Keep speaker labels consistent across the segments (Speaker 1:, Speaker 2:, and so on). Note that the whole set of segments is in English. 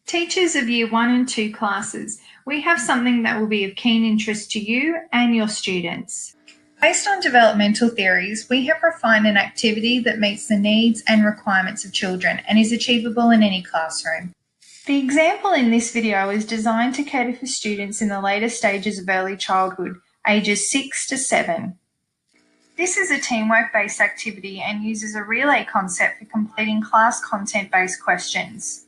Speaker 1: Teachers of Year 1 and 2 classes, we have something that will be of keen interest to you and your students. Based on developmental theories, we have refined an activity that meets the needs and requirements of children and is achievable in any classroom. The example in this video is designed to cater for students in the later stages of early childhood, ages 6 to 7. This is a teamwork-based activity and uses a relay concept for completing class content-based questions.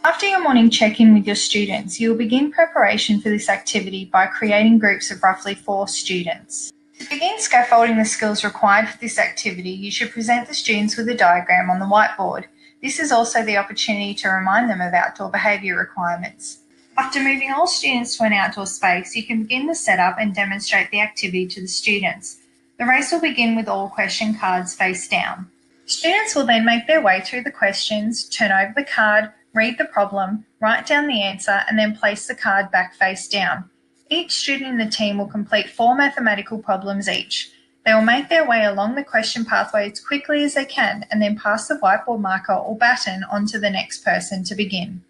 Speaker 1: After your morning check-in with your students, you will begin preparation for this activity by creating groups of roughly 4 students. To begin scaffolding the skills required for this activity, you should present the students with a diagram on the whiteboard. This is also the opportunity to remind them of outdoor behaviour requirements. After moving all students to an outdoor space, you can begin the setup and demonstrate the activity to the students. The race will begin with all question cards face down. Students will then make their way through the questions, turn over the card, read the problem, write down the answer, and then place the card back face down. Each student in the team will complete 4 mathematical problems each. They will make their way along the question pathway as quickly as they can and then pass the whiteboard marker or baton on to the next person to begin.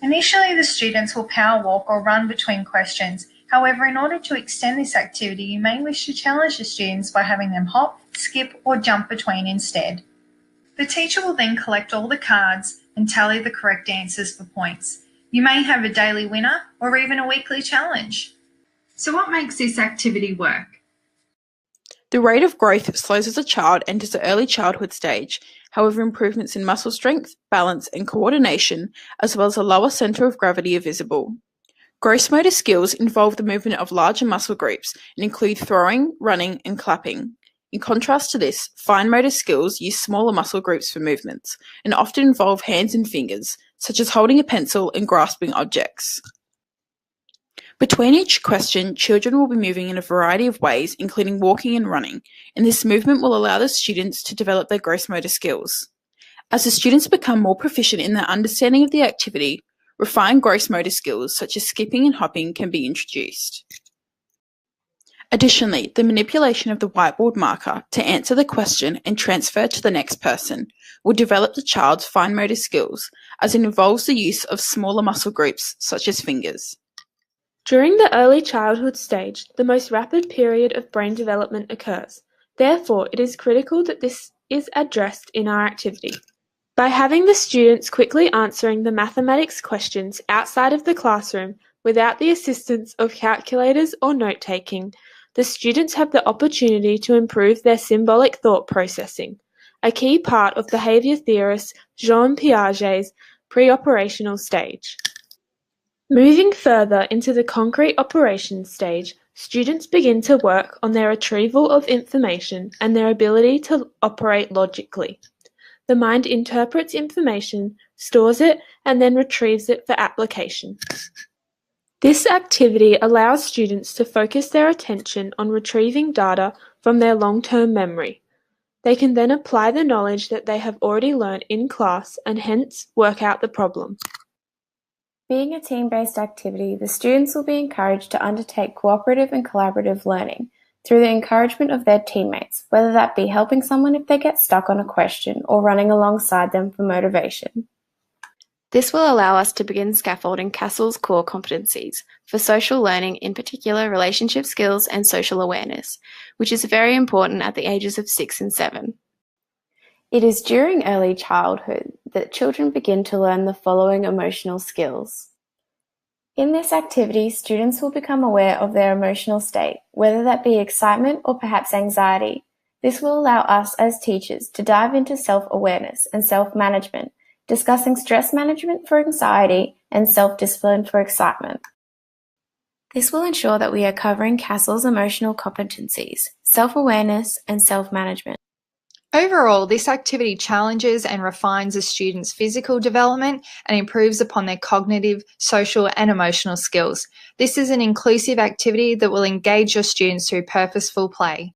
Speaker 1: Initially, the students will power walk or run between questions. However, in order to extend this activity, you may wish to challenge the students by having them hop, skip, or jump between instead. The teacher will then collect all the cards and tally the correct answers for points. You may have a daily winner or even a weekly challenge. So what makes this activity work?
Speaker 2: The rate of growth slows as a child enters the early childhood stage. However, improvements in muscle strength, balance, and coordination, as well as a lower centre of gravity, are visible. Gross motor skills involve the movement of larger muscle groups and include throwing, running, and clapping. In contrast to this, fine motor skills use smaller muscle groups for movements and often involve hands and fingers, such as holding a pencil and grasping objects. Between each question, children will be moving in a variety of ways, including walking and running, and this movement will allow the students to develop their gross motor skills. As the students become more proficient in their understanding of the activity, refined gross motor skills such as skipping and hopping can be introduced. Additionally, the manipulation of the whiteboard marker to answer the question and transfer to the next person will develop the child's fine motor skills, as it involves the use of smaller muscle groups such as fingers.
Speaker 3: During the early childhood stage, the most rapid period of brain development occurs. Therefore, it is critical that this is addressed in our activity. By having the students quickly answering the mathematics questions outside of the classroom without the assistance of calculators or note-taking, the students have the opportunity to improve their symbolic thought processing, a key part of behaviour theorist Jean Piaget's pre-operational stage. Moving further into the concrete operations stage, students begin to work on their retrieval of information and their ability to operate logically. The mind interprets information, stores it, and then retrieves it for application. This activity allows students to focus their attention on retrieving data from their long-term memory. They can then apply the knowledge that they have already learned in class and hence work out the problem.
Speaker 4: Being a team-based activity, the students will be encouraged to undertake cooperative and collaborative learning through the encouragement of their teammates, whether that be helping someone if they get stuck on a question or running alongside them for motivation.
Speaker 5: This will allow us to begin scaffolding CASTLE's core competencies for social learning, in particular relationship skills and social awareness, which is very important at the ages of 6 and 7.
Speaker 4: It is during early childhood that children begin to learn the following emotional skills. In this activity, students will become aware of their emotional state, whether that be excitement or perhaps anxiety. This will allow us as teachers to dive into self-awareness and self-management, discussing stress management for anxiety and self-discipline for excitement. This will ensure that we are covering CASTLE's emotional competencies, self-awareness and self-management.
Speaker 1: Overall, this activity challenges and refines a student's physical development and improves upon their cognitive, social, and emotional skills. This is an inclusive activity that will engage your students through purposeful play.